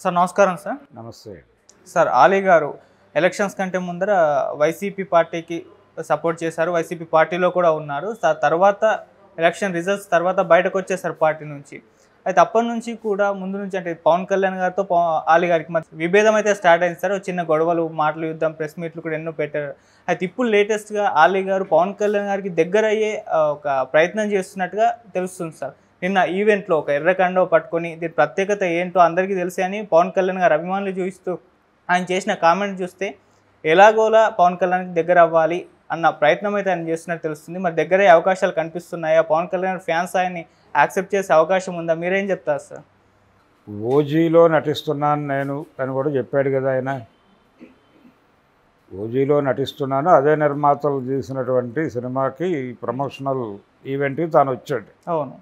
Sir నమస్కారం sir. నమస్తే sir Ali గారు ఎలక్షన్స్ కంటే ముందర వైసీపీ పార్టీకి సపోర్ట్ చేశారు, వైసీపీ పార్టీలో కూడా ఉన్నారు. తర్వాత ఎలక్షన్ రిజల్ట్స్ తర్వాత బయటకు వచ్చేసారు పార్టీ నుంచి. అయితే అప్పటి నుంచి కూడా ముందు నుంచి అంటే పవన్ కళ్యాణ్ గారితో ఆలీ గారికి మధ్య విభేదం అయితే స్టార్ట్ అయింది సార్. చిన్న గొడవలు, మాటలు యుద్ధం, ప్రెస్ మీట్లు కూడా ఎన్నో పెట్టారు. అయితే ఇప్పుడు లేటెస్ట్గా ఆలీ గారు పవన్ కళ్యాణ్ గారికి దగ్గర అయ్యే ఒక ప్రయత్నం చేస్తున్నట్టుగా తెలుస్తుంది సార్. నిన్న ఈవెంట్లో ఒక ఎర్ర కండవ పట్టుకొని దీని ప్రత్యేకత ఏంటో అందరికీ తెలిసే అని పవన్ కళ్యాణ్ గారు అభిమానులు చూపిస్తూ ఆయన చేసిన కామెంట్ చూస్తే ఎలాగోలా పవన్ కళ్యాణ్కి దగ్గర అవ్వాలి అన్న ప్రయత్నం అయితే ఆయన చేస్తున్నట్టు తెలుస్తుంది. మరి దగ్గర అవకాశాలు కనిపిస్తున్నాయా? పవన్ కళ్యాణ్ ఫ్యాన్స్ ఆయన్ని యాక్సెప్ట్ చేసే అవకాశం ఉందా? మీరేం చెప్తారు సార్? ఓజీలో నటిస్తున్నాను నేను అని కూడా చెప్పాడు కదా ఆయన. ఓజీలో నటిస్తున్నాను, అదే నిర్మాతలు తీసినటువంటి సినిమాకి ప్రమోషనల్ ఈవెంట్కి తాను వచ్చాడు. అవును,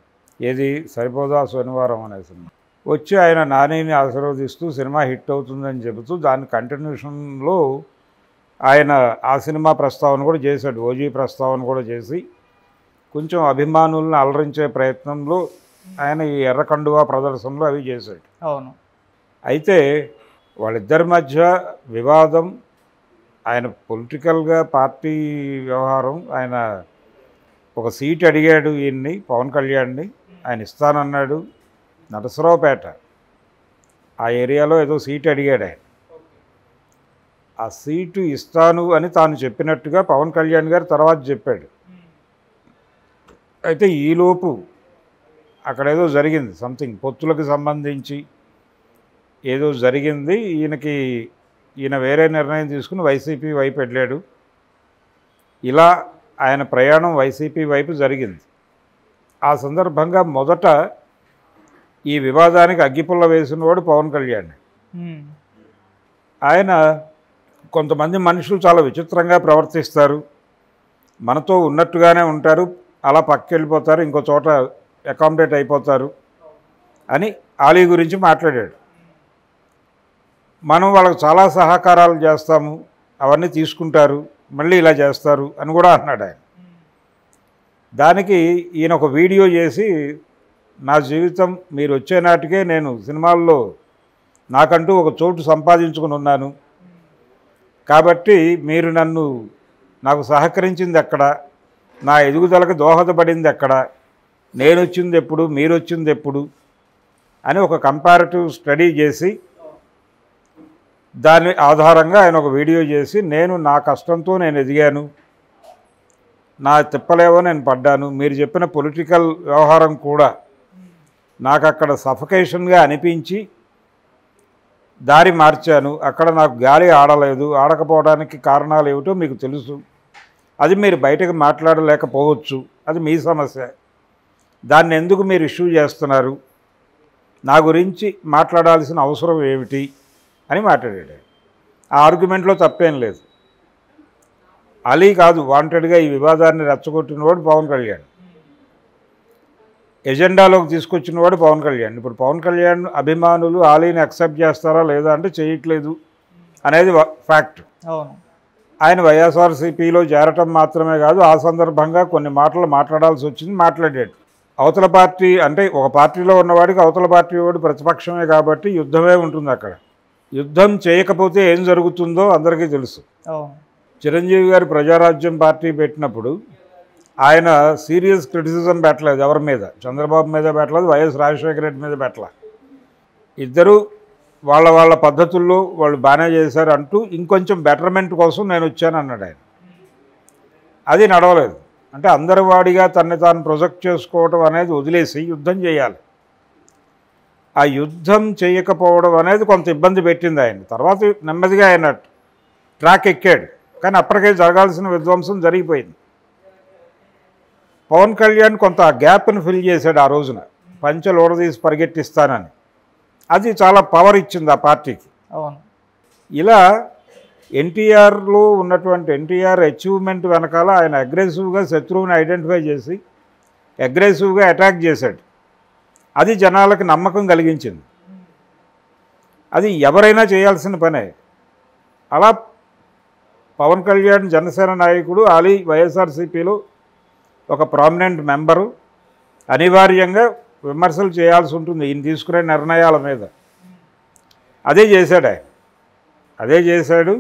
ఏది సరిపోదా శనివారం అనే సినిమా వచ్చి ఆయన నానిని ఆశీర్వదిస్తూ సినిమా హిట్ అవుతుందని చెబుతూ దాని కంటిన్యూషన్లో ఆయన ఆ సినిమా ప్రస్తావన కూడా చేశాడు. ఓజీ ప్రస్తావన కూడా చేసి కొంచెం అభిమానులను అలరించే ప్రయత్నంలో ఆయన ఈ ఎర్రకండువా ప్రదర్శనలు అవి చేశాడు. అవును. అయితే వాళ్ళిద్దరి మధ్య వివాదం, ఆయన పొలిటికల్గా పార్టీ వ్యవహారం, ఆయన ఒక సీట్ అడిగాడు ఈయన్ని, పవన్ కళ్యాణ్ని. ఆయన ఇస్తానన్నాడు. నరసరావుపేట ఆ ఏరియాలో ఏదో సీట్ అడిగాడు ఆయన. ఆ సీటు ఇస్తాను అని తాను చెప్పినట్టుగా పవన్ కళ్యాణ్ గారు తర్వాత చెప్పాడు. అయితే ఈలోపు అక్కడ ఏదో జరిగింది, సంథింగ్ పొత్తులకు సంబంధించి ఏదో జరిగింది. ఈయన వేరే నిర్ణయం తీసుకుని వైసీపీ వైపు వెళ్ళాడు. ఇలా ఆయన ప్రయాణం వైసీపీ వైపు జరిగింది. ఆ సందర్భంగా మొదట ఈ వివాదానికి అగ్గిపుల్ల వేసినవాడు పవన్ కళ్యాణ్. ఆయన కొంతమంది మనుషులు చాలా విచిత్రంగా ప్రవర్తిస్తారు, మనతో ఉన్నట్టుగానే ఉంటారు, అలా పక్కకెళ్ళిపోతారు, ఇంకో చోట అకామిడేట్ అయిపోతారు అని ఆలీ గురించి మాట్లాడాడు. మనం వాళ్ళకు చాలా సహకారాలు చేస్తాము, అవన్నీ తీసుకుంటారు, మళ్ళీ ఇలా చేస్తారు అని కూడా అన్నాడు ఆయన. దానికి ఈయన ఒక వీడియో చేసి, నా జీవితం మీరు వచ్చే నాటికే నేను సినిమాల్లో నాకంటూ ఒక చోటు సంపాదించుకుని ఉన్నాను, కాబట్టి మీరు నాకు సహకరించింది ఎక్కడ, నా ఎదుగుదలకు దోహదపడింది ఎక్కడ, నేను వచ్చింది ఎప్పుడు, మీరు వచ్చింది ఎప్పుడు అని ఒక కంపారిటివ్ స్టడీ చేసి దాని ఆధారంగా ఆయన ఒక వీడియో చేసి, నా కష్టంతో నేను ఎదిగాను, నా తిప్పలేవో నేను పడ్డాను, మీరు చెప్పిన పొలిటికల్ వ్యవహారం కూడా నాకు అక్కడ సఫకేషన్గా అనిపించి దారి మార్చాను, అక్కడ నాకు గాలి ఆడలేదు, ఆడకపోవడానికి కారణాలు ఏమిటో మీకు తెలుసు, అది మీరు బయటకు మాట్లాడలేకపోవచ్చు, అది మీ సమస్య, దాన్ని ఎందుకు మీరు ఇష్యూ చేస్తున్నారు, నా గురించి మాట్లాడాల్సిన అవసరం ఏమిటి అని మాట్లాడాడు. ఆ ఆర్గ్యుమెంట్లో తప్పేం లేదు. అలీ కాదు వాంటెడ్గా ఈ వివాదాన్ని రెచ్చగొట్టినవాడు పవన్ కళ్యాణ్, ఎజెండాలోకి తీసుకొచ్చినవాడు పవన్ కళ్యాణ్. ఇప్పుడు పవన్ కళ్యాణ్ అభిమానులు ఆలీని యాక్సెప్ట్ చేస్తారా లేదా అంటే చేయట్లేదు అనేది ఫ్యాక్ట్. ఆయన వైఎస్ఆర్సీపీలో చేరటం మాత్రమే కాదు, ఆ సందర్భంగా కొన్ని మాటలు మాట్లాడాల్సి వచ్చింది, మాట్లాడాడు. అవతల పార్టీ అంటే ఒక పార్టీలో ఉన్నవాడికి అవతల పార్టీ వాడు ప్రతిపక్షమే కాబట్టి యుద్ధమే ఉంటుంది. అక్కడ యుద్ధం చేయకపోతే ఏం జరుగుతుందో అందరికీ తెలుసు. చిరంజీవి గారు ప్రజారాజ్యం పార్టీ పెట్టినప్పుడు ఆయన సీరియస్ క్రిటిసిజం పెట్టలేదు ఎవరి మీద, చంద్రబాబు మీద పెట్టలేదు, వైఎస్ రాజశేఖర రెడ్డి మీద పెట్టలేదు. ఇద్దరు వాళ్ళ పద్ధతుల్లో వాళ్ళు బాగానే చేశారు అంటూ ఇంకొంచెం బెటర్మెంట్ కోసం నేను వచ్చాను అన్నాడు ఆయన. అది నడవలేదు. అంటే అందరి వాడిగా తనని తాను ప్రొజెక్ట్ చేసుకోవడం అనేది వదిలేసి యుద్ధం చేయాలి. ఆ యుద్ధం చేయకపోవడం అనేది కొంత ఇబ్బంది పెట్టింది ఆయన. తర్వాత నెమ్మదిగా ఆయన ట్రాక్ ఎక్కాడు, కానీ అప్పటికే జరగాల్సిన విధ్వంసం జరిగిపోయింది. పవన్ కళ్యాణ్ కొంత గ్యాప్ని ఫిల్ చేశాడు ఆ రోజున, పంచెలు ఓడదీసి పరిగెట్టిస్తానని. అది చాలా పవర్ ఇచ్చింది ఆ పార్టీకి. ఇలా ఎన్టీఆర్లో ఉన్నటువంటి ఎన్టీఆర్ అచీవ్మెంట్ వెనకాల ఆయన అగ్రెసివ్గా శత్రువుని ఐడెంటిఫై చేసి అగ్రెసివ్గా అటాక్ చేశాడు. అది జనాలకు నమ్మకం కలిగించింది. అది ఎవరైనా చేయాల్సిన పనే. అలా పవన్ కళ్యాణ్ జనసేన నాయకుడు, ఆలీ వైఎస్ఆర్సీపీలో ఒక ప్రామినెంట్ మెంబరు, అనివార్యంగా విమర్శలు చేయాల్సి ఉంటుంది ఈయన తీసుకునే నిర్ణయాల మీద. అదే చేశాడు ఆయన, అదే చేశాడు.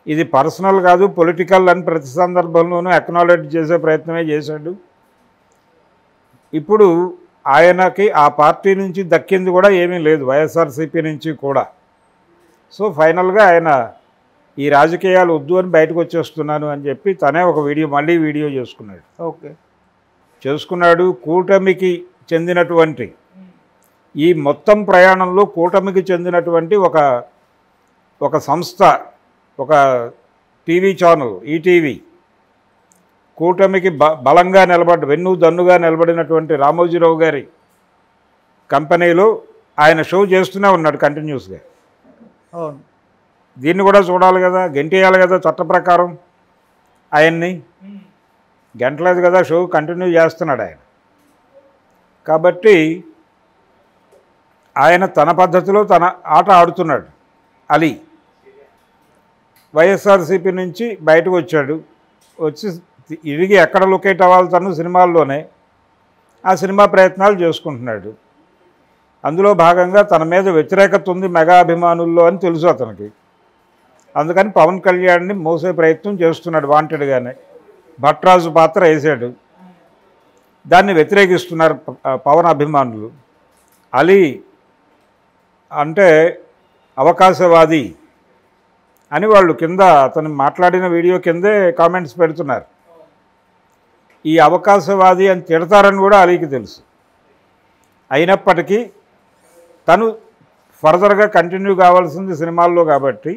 ఇది పర్సనల్ కాదు, పొలిటికల్ అని ప్రతి సందర్భంలోనూ అక్నాలెడ్జ్ చేసే ప్రయత్నమే చేశాడు. ఇప్పుడు ఆయనకి ఆ పార్టీ నుంచి దక్కింది కూడా ఏమీ లేదు, వైఎస్ఆర్సీపీ నుంచి కూడా. సో ఫైనల్గా ఆయన ఈ రాజకీయాలు వద్దు అని బయటకు వచ్చేస్తున్నాను అని చెప్పి తనే ఒక మళ్ళీ వీడియో చేసుకున్నాడు. కూటమికి చెందినటువంటి ఈ మొత్తం ప్రయాణంలో కూటమికి చెందినటువంటి ఒక సంస్థ, ఒక టీవీ ఛానల్ ఈటీవీ, కూటమికి బలంగా వెన్నుదన్నుగా నిలబడినటువంటి రామోజీరావు గారి కంపెనీలో ఆయన షో చేస్తూనే ఉన్నాడు కంటిన్యూస్గా. దీన్ని కూడా చూడాలి కదా, గెంటేయాలి కదా చట్ట ప్రకారం. ఆయన్ని గెంటలేదు కదా, షో కంటిన్యూ చేస్తున్నాడు ఆయన. కాబట్టి ఆయన తన పద్ధతిలో తన ఆట ఆడుతున్నాడు. అలీ వైఎస్ఆర్సీపీ నుంచి బయటకు వచ్చి ఇరిగి ఎక్కడ లొకేట్ అవ్వాలి తను సినిమాల్లోనే ఆ సినిమా ప్రయత్నాలు చేసుకుంటున్నాడు. అందులో భాగంగా తన మీద వ్యతిరేకత ఉంది మెగా అభిమానుల్లో అని తెలుసు అతనికి. అందుకని పవన్ కళ్యాణ్ని మోసే ప్రయత్నం చేస్తున్నాడు వాంటెడ్గానే. భట్రాజు పాత్ర వేసాడు, దాన్ని వ్యతిరేకిస్తున్నారు పవన్ అభిమానులు. అలీ అంటే అవకాశవాది అని వాళ్ళు కింద అతను మాట్లాడిన వీడియో కిందే కామెంట్స్ పెడుతున్నారు. ఈ అవకాశవాది అని తిడతారని కూడా అలీకి తెలుసు. అయినప్పటికీ తను ఫర్దర్గా కంటిన్యూ కావాల్సింది సినిమాల్లో కాబట్టి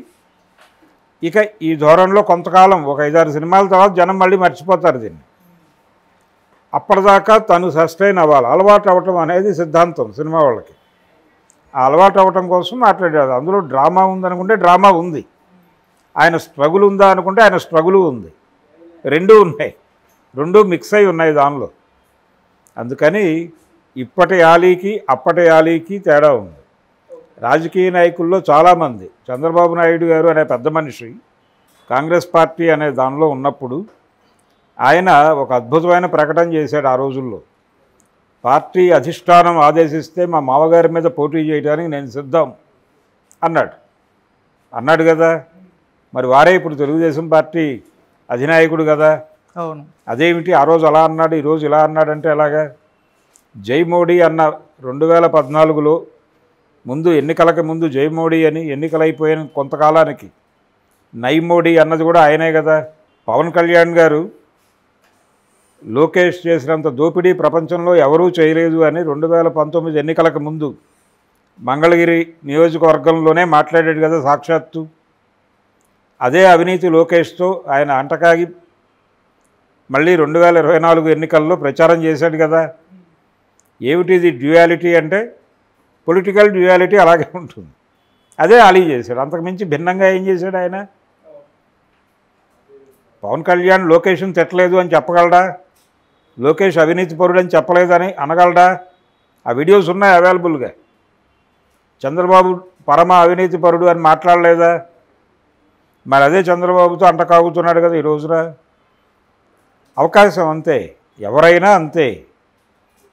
ఇక ఈ ధోరణిలో కొంతకాలం ఒక 5-6 సినిమాల తర్వాత జనం మళ్ళీ మర్చిపోతారు దీన్ని. అప్పటిదాకా తను సస్టైన్ అవ్వాలి. అలవాటు అవ్వటం అనేది సిద్ధాంతం సినిమా వాళ్ళకి. ఆ అలవాటు అవ్వటం కోసం మాట్లాడారు. అందులో డ్రామా ఉందనుకుంటే డ్రామా ఉంది, ఆయన స్ట్రగుల్ ఉందా అనుకుంటే ఆయన స్ట్రగులు ఉంది. రెండూ ఉన్నాయి, రెండూ మిక్స్ అయి ఉన్నాయి దానిలో. అందుకని ఇప్పటి ఆలీకి అప్పటి ఆలీకి తేడా ఉంది. రాజకీయ నాయకుల్లో చాలామంది, చంద్రబాబు నాయుడు గారు అనే పెద్ద మనిషి కాంగ్రెస్ పార్టీ అనే దానిలో ఉన్నప్పుడు ఆయన ఒక అద్భుతమైన ప్రకటన చేశాడు. ఆ రోజుల్లో పార్టీ అధిష్టానం ఆదేశిస్తే మా మామగారి మీద పోటీ చేయడానికి నేను సిద్ధం అన్నాడు కదా. మరి వారే ఇప్పుడు తెలుగుదేశం పార్టీ అధినాయకుడు కదా. అవును. అదేమిటి ఆ రోజు అలా అన్నాడు ఈరోజు ఇలా అన్నాడంటే ఎలాగా? జై మోడీ అన్న 2014లో ముందు ఎన్నికలకి ముందు జై మోడీ అని, ఎన్నికలైపోయిన కొంతకాలానికి నై మోడీ అన్నది కూడా ఆయనే కదా. పవన్ కళ్యాణ్ గారు లోకేష్ చేసినంత దోపిడీ ప్రపంచంలో ఎవరూ చేయలేదు అని 2019 ఎన్నికలకు ముందు మంగళగిరి నియోజకవర్గంలోనే మాట్లాడాడు కదా సాక్షాత్తు. అదే అవినీతి లోకేష్తో ఆయన అంటకాగి మళ్ళీ 2024 ఎన్నికల్లో ప్రచారం చేశాడు కదా. ఏమిటిది డ్యూయాలిటీ అంటే? పొలిటికల్ డ్యూయాలిటీ అలాగే ఉంటుంది. అదే అలీ చేశాడు. అంతకుమించి భిన్నంగా ఏం చేశాడు ఆయన? పవన్ కళ్యాణ్ లోకేష్ని తిట్టలేదు అని చెప్పగలడా? లోకేష్ అవినీతి పరుడు అని చెప్పలేదని అనగలడా? ఆ వీడియోస్ ఉన్నాయి అవైలబుల్గా. చంద్రబాబు పరమ అవినీతి పరుడు అని మాట్లాడలేదా? మరి అదే చంద్రబాబుతో అంటకాగుతున్నాడు కదా ఈ రోజున. అవకాశం అంతే, ఎవరైనా అంతే.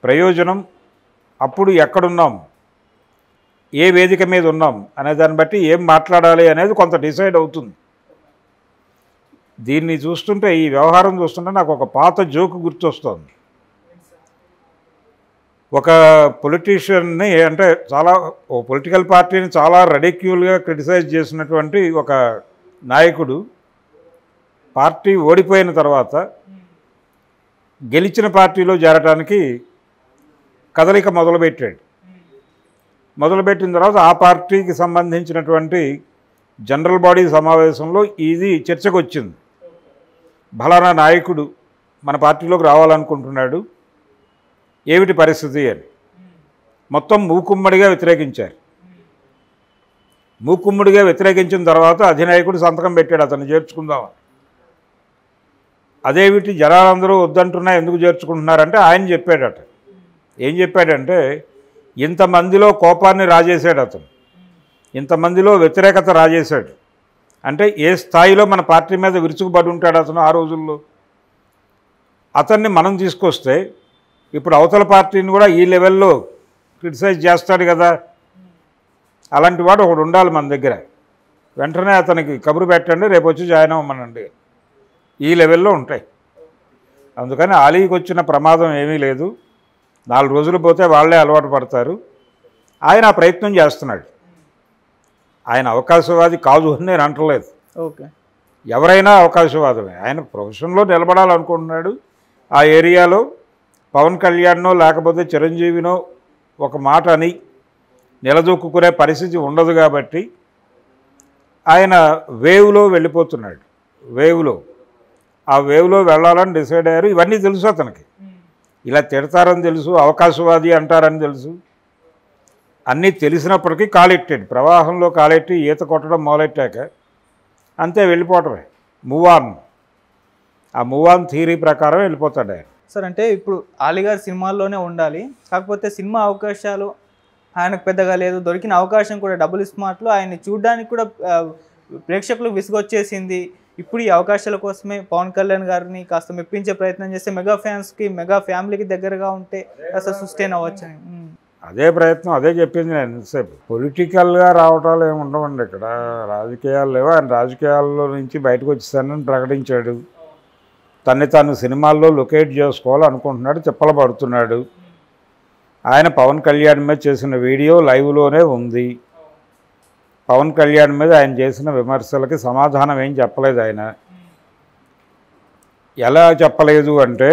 ప్రయోజనం అప్పుడు ఎక్కడున్నాం, ఏ వేదిక మీద ఉన్నాం అనే దాన్ని బట్టి ఏం మాట్లాడాలి అనేది కొంత డిసైడ్ అవుతుంది. దీన్ని చూస్తుంటే, ఈ వ్యవహారం చూస్తుంటే నాకు ఒక పాత జోకు గుర్తొస్తుంది. ఒక పొలిటీషియన్ని అంటే ఓ పొలిటికల్ పార్టీని చాలా రెడిక్యూల్గా క్రిటిసైజ్ చేసినటువంటి ఒక నాయకుడు పార్టీ ఓడిపోయిన తర్వాత గెలిచిన పార్టీలో చేరటానికి కదలిక మొదలుపెట్టిన తర్వాత ఆ పార్టీకి సంబంధించినటువంటి జనరల్ బాడీ సమావేశంలో ఇది చర్చకు వచ్చింది. ఫలానా నాయకుడు మన పార్టీలోకి రావాలనుకుంటున్నాడు, ఏమిటి పరిస్థితి అని మొత్తం మూకుమ్మడిగా వ్యతిరేకించారు. మూకుమ్మడిగా వ్యతిరేకించిన తర్వాత అధినాయకుడు సంతకం పెట్టాడు అతన్ని చేర్చుకుందామని. అదేమిటి జనాలందరూ వద్దంటున్నా ఎందుకు చేర్చుకుంటున్నారంటే ఆయన చెప్పాడట. ఏం చెప్పాడంటే, ఇంతమందిలో కోపాన్ని రాజేశాడు అతను, ఇంతమందిలో వ్యతిరేకత రాజేశాడు. అంటే ఏ స్థాయిలో మన పార్టీ మీద విరుచుకుపడి ఉంటాడు అతను ఆ రోజుల్లో. అతన్ని మనం తీసుకొస్తే ఇప్పుడు అవతల పార్టీని కూడా ఈ లెవెల్లో క్రిటిసైజ్ చేస్తాడు కదా. అలాంటి వాడు ఒకడు ఉండాలి మన దగ్గర. వెంటనే అతనికి కబురు పెట్టండి, రేపు వచ్చి జాయిన్ అవ్వమనండి. ఈ లెవెల్లో ఉంటాయి. అందుకని ఆలీకి వచ్చిన ప్రమాదం ఏమీ లేదు. 4 రోజులు పోతే వాళ్ళే అలవాటు పడతారు. ఆయన ఆ ప్రయత్నం చేస్తున్నాడు. ఆయన అవకాశవాది కాదు అని నేను అంటలేదు. ఓకే, ఎవరైనా అవకాశవాదమే. ఆయన ప్రొఫెషన్లో నిలబడాలనుకుంటున్నాడు. ఆ ఏరియాలో పవన్ కళ్యాణ్నో లేకపోతే చిరంజీవినో ఒక మాట అని నిలదొక్కునే పరిస్థితి ఉండదు కాబట్టి ఆయన వేవ్లో వెళ్ళిపోతున్నాడు. ఆ వేవ్లో వెళ్ళాలని డిసైడ్ అయ్యారు. ఇవన్నీ తెలుసు అతనికి. ఇలా తిడతారని తెలుసు, అవకాశవాది అంటారని తెలుసు. అన్నీ తెలిసినప్పటికీ కాలెట్టాడు. ప్రవాహంలో కాలెట్టి ఈత కొట్టడం మొదలెట్టాక అంతే వెళ్ళిపోవటమే. మూవ్ ఆన్ థియరీ ప్రకారం వెళ్ళిపోతాడు ఆయన. సార్ అంటే ఇప్పుడు ఆలీ గారు సినిమాల్లోనే ఉండాలి, కాకపోతే సినిమా అవకాశాలు ఆయనకు పెద్దగా లేదు. దొరికిన అవకాశం కూడా డబుల్ స్మార్ట్లో ఆయన్ని చూడడానికి కూడా ప్రేక్షకులకు విసుగొచ్చేసింది. ఇప్పుడు ఈ అవకాశాల కోసమే పవన్ కళ్యాణ్ గారిని కాస్త మెప్పించే ప్రయత్నం చేస్తే మెగా ఫ్యాన్స్కి, మెగా ఫ్యామిలీకి దగ్గరగా ఉంటే కాస్త సస్టైన్ అవ్వచ్చని. అదే ప్రయత్నం, అదే చెప్పింది నేను ఎంతసేపు. పొలిటికల్గా రావటాలు ఏమి ఉండవండి ఇక్కడ. రాజకీయాలు లేవు. ఆయన రాజకీయాల్లో నుంచి బయటకు వచ్చేసానని ప్రకటించాడు. తన్ని తాను సినిమాల్లో లొకేట్ చేసుకోవాలనుకుంటున్నాడు, తిప్పలు పడుతున్నాడు. ఆయన పవన్ కళ్యాణ్ మీద చేసిన వీడియో లైవ్లోనే ఉంది. పవన్ కళ్యాణ్ మీద ఆయన చేసిన విమర్శలకి సమాధానం ఏం చెప్పలేదు. ఆయన ఎలా చెప్పలేదు అంటే,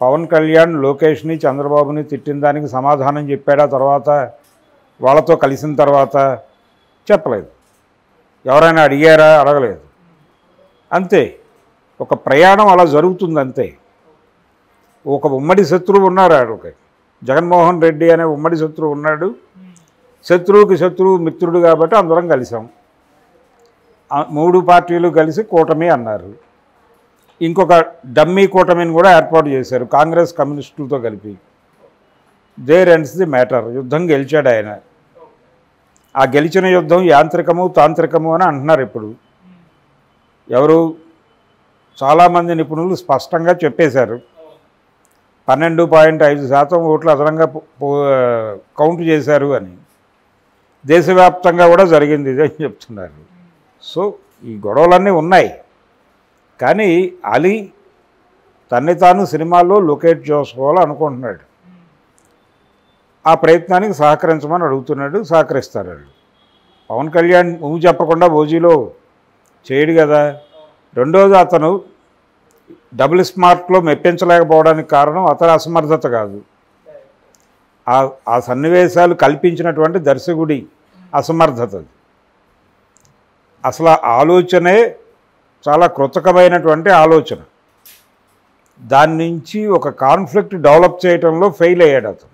పవన్ కళ్యాణ్ లోకేష్ని చంద్రబాబుని తిట్టిన దానికి సమాధానం చెప్పాడా తర్వాత వాళ్ళతో కలిసిన తర్వాత? చెప్పలేదు. ఎవరైనా అడిగారా? అడగలేదు. అంతే. ఒక ప్రయాణం అలా జరుగుతుంది అంతే. ఒక ఉమ్మడి శత్రువు ఉన్నారు. ఆడికి జగన్మోహన్ రెడ్డి అనే ఉమ్మడి శత్రువు ఉన్నాడు. శత్రువుకి శత్రువు మిత్రుడు కాబట్టి అందరం కలిసాం. 3 పార్టీలు కలిసి కూటమి అన్నారు. ఇంకొక డమ్మీ కూటమిని కూడా ఏర్పాటు చేశారు కాంగ్రెస్ కమ్యూనిస్టులతో కలిపి. There ends the matter. యుద్ధం గెలిచాడు ఆయన. ఆ గెలిచిన యుద్ధం యాంత్రికము తాంత్రికము అని అంటున్నారు ఇప్పుడు. ఎవరు? చాలామంది నిపుణులు స్పష్టంగా చెప్పేశారు. 12.5% ఓట్లు అదనంగా కౌంట్ చేశారు అని. దేశవ్యాప్తంగా కూడా జరిగింది ఇదే చెప్తున్నారు. సో ఈ గొడవలన్నీ ఉన్నాయి. కానీ అలీ తన్ని తాను సినిమాల్లో లొకేట్ చేసుకోవాలనుకుంటున్నాడు. ఆ ప్రయత్నానికి సహకరించమని అడుగుతున్నాడు. సహకరిస్తారు వాళ్ళు. పవన్ కళ్యాణ్ నువ్వు చెప్పకుండా ఓజీలో చేయడు కదా. రెండోది, అతను డబుల్ స్మార్ట్లో మెప్పించలేకపోవడానికి కారణం అతని అసమర్థత కాదు, ఆ సన్నివేశాలు కల్పించినటువంటి దర్శకుడి అసమర్థత. అసలు ఆలోచనే చాలా కృతకమైనటువంటి ఆలోచన. దాని నుంచి ఒక కాన్ఫ్లిక్ట్ డెవలప్ చేయడంలో ఫెయిల్ అయ్యాడు అతను.